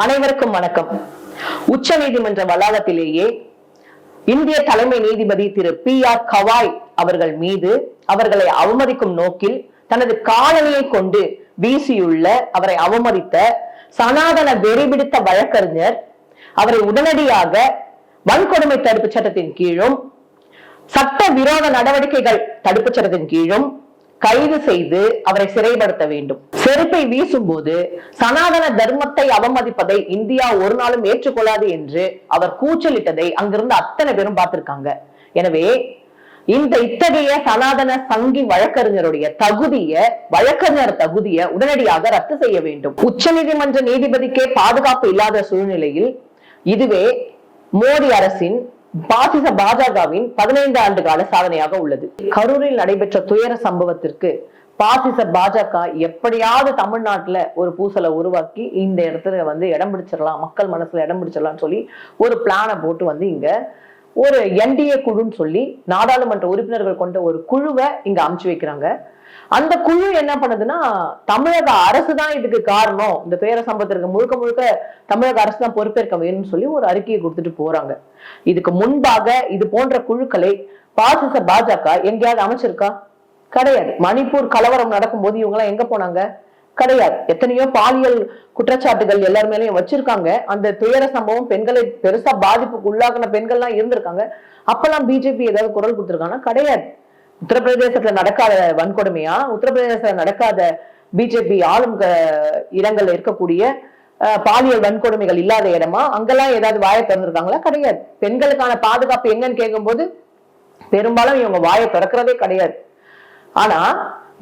அனைவருக்கும் வணக்கம். உச்ச நீதிமன்ற வளாகத்திலேயே இந்திய தலைமை நீதிபதி திரு PR கவாய் அவர்கள் மீது அவர்களை அவமதிக்கும் நோக்கில் தனது காலணியை கொண்டு வீசியுள்ள அவரை அவமதித்த சனாதன வெறிபிடித்த வழக்கறிஞர் அவரை உடனடியாக வன்கொடுமை தடுப்பு சட்டத்தின் கீழும் சட்ட விரோத நடவடிக்கைகள் தடுப்பு சட்டத்தின் கீழும் கைது செய்து அவரை சிறைப்படுத்த வேண்டும். செருப்பை வீசும் போது சனாதன தர்மத்தை அவமதிப்பதை இந்தியா ஒரு நாளும் ஏற்றுக்கொள்ளாது என்று அவர் கூச்சலிட்டதை அங்கிருந்து அத்தனை பேரும் பார்த்திருக்காங்க. எனவே இத்தகைய சனாதன சங்கி வழக்கறிஞருடைய வழக்கறிஞர் தகுதியை உடனடியாக ரத்து செய்ய வேண்டும். உச்ச நீதிமன்ற நீதிபதிக்கே பாதுகாப்பு இல்லாத சூழ்நிலையில் இதுவே மோடி அரசின் பாசிச பாஜகவின் 15 ஆண்டு கால சாதனையாக உள்ளது. கரூரில் நடைபெற்ற துயர சம்பவத்திற்கு பாசிச பாஜக எப்படியாவது தமிழ்நாட்டுல ஒரு பூசலை உருவாக்கி இந்த இடத்துல இடம் பிடிச்சிடலாம், மக்கள் மனசுல இடம் பிடிச்சிடலாம் சொல்லி ஒரு பிளானை போட்டு இங்க ஒரு NDA குழுன்னு சொல்லி நாடாளுமன்ற உறுப்பினர்கள் கொண்ட ஒரு குழுவை இங்க அமுச்சு வைக்கிறாங்க. அந்த குழு என்ன பண்ணுதுன்னா, தமிழக அரசு தான் இதுக்கு காரணம், இந்த துயர சம்பவத்திற்கு முழுக்க முழுக்க தமிழக அரசு தான் பொறுப்பேற்க வேணும்னு சொல்லி ஒரு அறிக்கையை கொடுத்துட்டு போறாங்க. இதுக்கு முன்பாக இது போன்ற குழுக்களை பாசிச பாஜக எங்கேயாவது அமைச்சிருக்கா? கிடையாது. மணிப்பூர் கலவரம் நடக்கும் போது இவங்க எல்லாம் எங்க போனாங்க? கிடையாது. எத்தனையோ பாலியல் குற்றச்சாட்டுகள் எல்லார் மேலேயும் வச்சிருக்காங்க. அந்த துயர சம்பவம் பெண்களை பெருசா பாதிப்புக்கு உள்ளாகின பெண்கள்லாம் இருந்திருக்காங்க. அப்பெல்லாம் பிஜேபி ஏதாவது குரல் கொடுத்திருக்காங்கன்னா கிடையாது. உத்தரப்பிரதேசத்துல நடக்காத வன்கொடுமையா? உத்தரப்பிரதேசத்துல நடக்காத பிஜேபி ஆளும் இடங்கள்ல இருக்கக்கூடிய பாலியல் வன்கொடுமைகள் இல்லாத இடமா? அங்கெல்லாம் ஏதாவது வாயை திறந்திருக்காங்களா? கிடையாது. பெண்களுக்கான பாதுகாப்பு எங்கன்னு கேட்கும் போது பெரும்பாலும் இவங்க வாயை திறக்கிறதே கிடையாது. ஆனா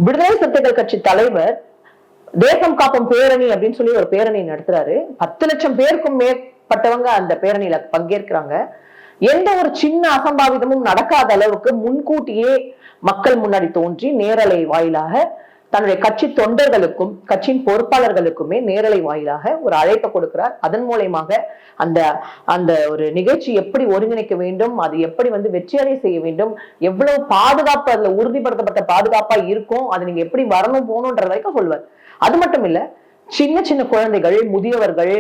விடுதலை சிறுத்தைகள் கட்சி தலைவர் தேசம் காப்பும் பேரணி அப்படின்னு சொல்லி ஒரு பேரணி நடத்துறாரு. 10 லட்சம் பேருக்கும் மேற்பட்டவங்க அந்த பேரணியில பங்கேற்கிறாங்க. எந்த ஒரு சின்ன அசம்பாவிதமும் நடக்காத அளவுக்கு முன்கூட்டியே மக்கள் முன்னாடி தோன்றி நேரலை வாயிலாக தன்னுடைய கட்சி தொண்டர்களுக்கும் கட்சியின் பொறுப்பாளர்களுக்குமே நேரலை வாயிலாக ஒரு அழைப்பை கொடுக்கிறார். அதன் மூலயமாக அந்த அந்த ஒரு நிகழ்ச்சி எப்படி ஒருங்கிணைக்க வேண்டும், அது எப்படி வெற்றியடை செய்ய வேண்டும், எவ்வளவு பாதுகாப்பு அதுல உறுதிப்படுத்தப்பட்ட பாதுகாப்பா இருக்கும், அது நீங்க எப்படி வரணும் போகணுன்ற வரைக்கும் சொல்வார். அது மட்டும் இல்ல, சின்ன சின்ன குழந்தைகள், முதியவர்கள்,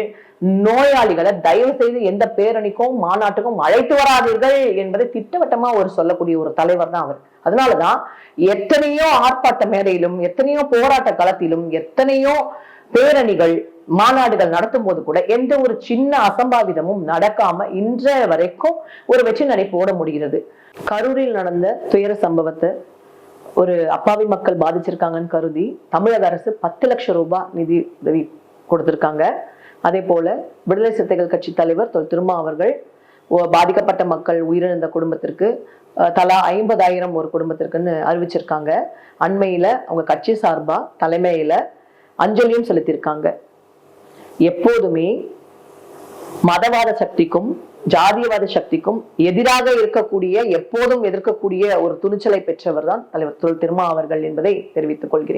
நோயாளிகளை தயவு செய்து எந்த பேரணிக்கும் மாநாட்டுக்கும் அழைத்து வராதீர்கள் என்பதை திட்டவட்டமா ஒரு சொல்லக்கூடிய ஒரு தலைவர் தான் அவர். அதனாலதான் எத்தனையோ ஆர்ப்பாட்ட மேடையிலும் எத்தனையோ போராட்ட களத்திலும் எத்தனையோ பேரணிகள் மாநாடுகள் நடத்தும் போது கூட எந்த ஒரு சின்ன அசம்பாவிதமும் நடக்காம இன்றைய வரைக்கும் ஒரு வெற்றி நடை போட முடிகிறது. கரூரில் நடந்த துயர சம்பவத்தை ஒரு அப்பாவி மக்கள் பாதிச்சிருக்காங்கன்னு கருதி தமிழக அரசு 10 லட்சம் ரூபாய் நிதி உதவி கொடுத்திருக்காங்க. அதே போல விடுதலை சிறுத்தைகள் கட்சி தலைவர் திருமா அவர்கள் பாதிக்கப்பட்ட மக்கள் உயிரிழந்த குடும்பத்திற்கு தலா 50,000 ஒரு குடும்பத்திற்குன்னு அறிவிச்சிருக்காங்க. அண்மையில அவங்க கட்சி சார்பா தலைமையில அஞ்சலியும் செலுத்தியிருக்காங்க. எப்போதுமே மதவாத சக்திக்கும் ஜாதியவாத சக்திக்கும் எதிராக இருக்கக்கூடிய, எப்போதும் எதிர்க்கக்கூடிய ஒரு துணிச்சலை பெற்றவர் தான் தலைவர் திருமா அவர்கள் என்பதை தெரிவித்துக் கொள்கிறேன்.